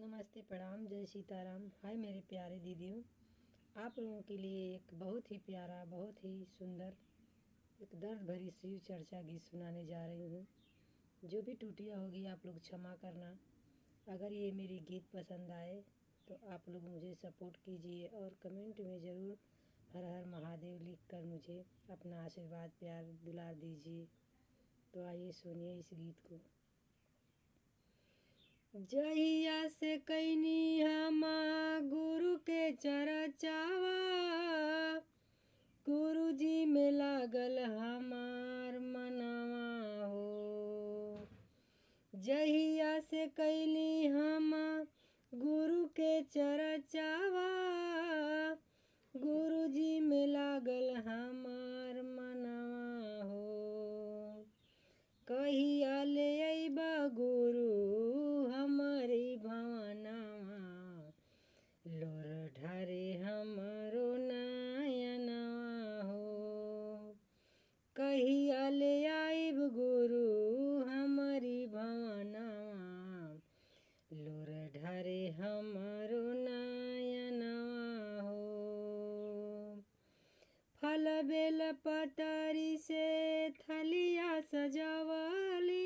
नमस्ते, प्रणाम, जय सीताराम। हाय मेरे प्यारे दीदियों, आप लोगों के लिए एक बहुत ही प्यारा, बहुत ही सुंदर, एक दर्द भरी शिव चर्चा गीत सुनाने जा रही हूँ। जो भी टूटियाँ होगी आप लोग क्षमा करना। अगर ये मेरी गीत पसंद आए तो आप लोग मुझे सपोर्ट कीजिए और कमेंट में ज़रूर हर हर महादेव लिख कर मुझे अपना आशीर्वाद प्यार दुलार दीजिए। तो आइए सुनिए इस गीत को। जहिया से कैनी हमा गुरु के चरचावा, गुरु जी में लागल हमार मनवा हो। जहिया से कैली हमा गुरु के चरचावा, गुरु जी में लागल हमार मनवा हो। कहिया ले अइबा गुरु हमारी भवनवा, लोर ढारे हमरो नयनवा हो। कहिया ले आइब गुरु हमारी भवनवा, लोर ढारे हमरो नयनवा हो। फल बेल पतरी से थलिया सजावली,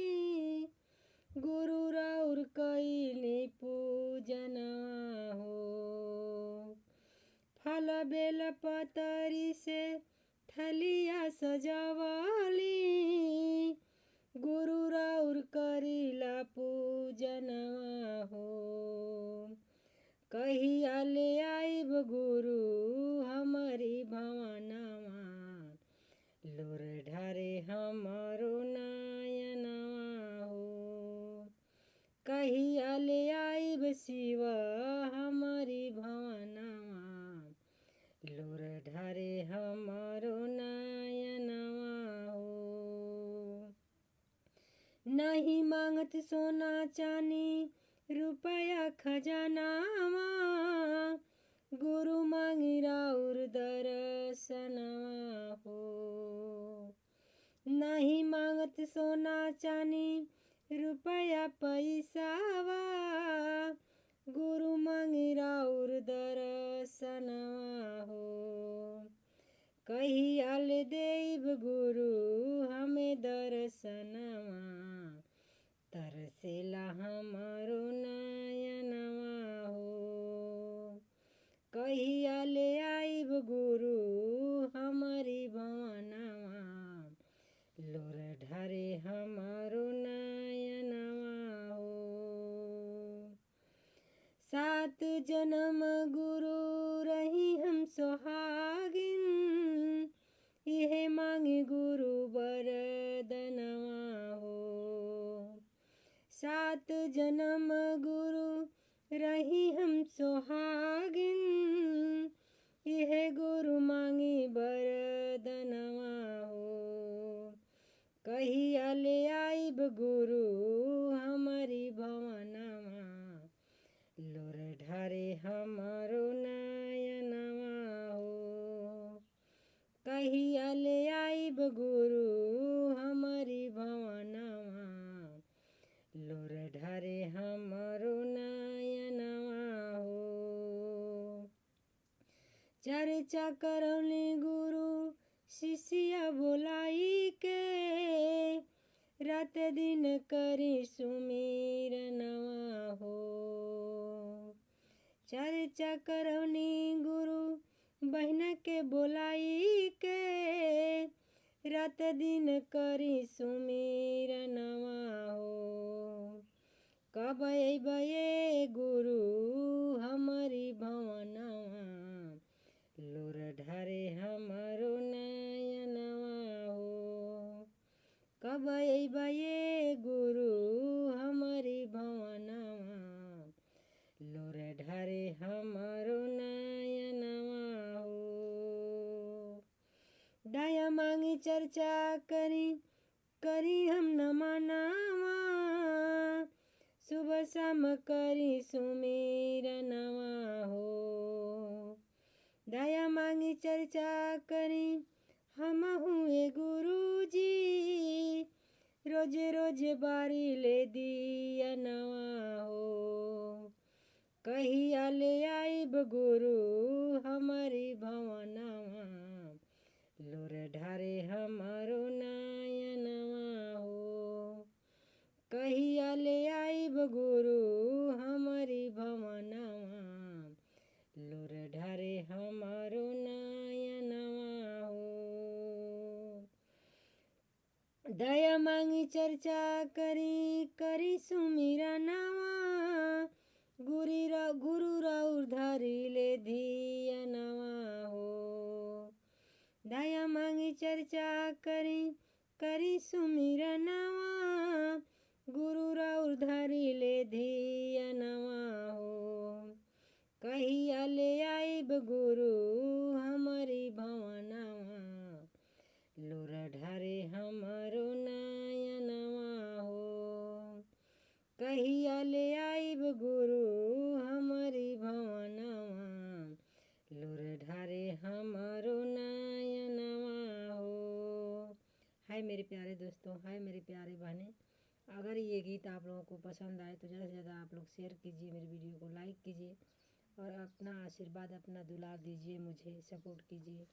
गुरु राउर कैली पूजनवा हो। फल बेल पतरी से थलिया सजावली, गुरु राउर करीला पूजनवा हो। कहिया ले आइब गुरु हमारी भवनवा, लोर ढारे हमरो नयनवा हो। कहिया ले आइब शिव हमारी भवनवा, लोर ढारे हमरो नयनवा हो। नहीं मांगत सोना चानी रुपया खजानावा, गुरु मांगी राउर दर्शनवा हो। नहीं मांगत सोना चानी रुपया पैसावा, गुरु मांगी राउर दर्शनवा हो। कहिया ले देब गुरु हमें दर्शनवा, तरसेला हमरो नयनवा हो। कहिया ले आइब गुरु हमारी भवनवा, लोर ढारे हमरो नयनवा हो। सात जन्म गुरु रही हम सोहागिन, इहे मांगी गुरु वरदनवा हो। सात जन्म गुरु रही हम सोहागिन, इहे गुरु मांगी वरदनवा हो। कहिया ले आइब गुरु हमारी भवनवा, लोर ढारे हमरो नयनवा हो। कहिया ले आइब गुरु हमारी भवनवा, लोर ढारे हमरो नयनवा हो। चर्चा करौली गुरु शिष्या बोलाई के, रात दिन करी सुमिरनवा हो। चर्चा करौनी गुरु बहन के बोलाई के, रात दिन करी सुमिरनवा हो। कब अइबे गुरु हमारी भवनवा, लोर ढारे हमरो नयनवा हो। कब अइबे गुरु हमारी भवनवा, लोर ढारे हमरो नयनवा हो। दया मांगी चर्चा करी करी हम नमनवा, सुबह शाम करी सुमिरनवा हो। दया मांगी चर्चा करी हम हुए गुरु जी, रोजे रोजे बारी ले दिया नवा हो। कहिया ले आइब गुरु हमारी भवनवा, लोर ढारे हमारो नयनवा हो। कहिया ले आइब गुरु हमारी भवनवा, लोर ढारे हमारो नयनवा हो। दया मांगी चर्चा करी करी सुमिरनवा, गुरु राउर धरी ले धियनवा हो। दया मांगी चर्चा करी करी सुमिरनवा, गुरु राउर धरी ले धियनवा हो। कहिया ले आइब गुरु हमारी भवनवा, लोर ढारे हमारो नयनवा हो। कहिया ले आइब गुरु हमारी भवनवा, लोर ढारे हमारो नयनवा हो। हाय मेरे प्यारे दोस्तों, हाय मेरे प्यारे बहनें, अगर ये गीत आप लोगों को पसंद आए तो ज़्यादा से ज़्यादा आप लोग शेयर कीजिए, मेरी वीडियो को लाइक कीजिए और अपना आशीर्वाद अपना दुलार दीजिए, मुझे सपोर्ट कीजिए।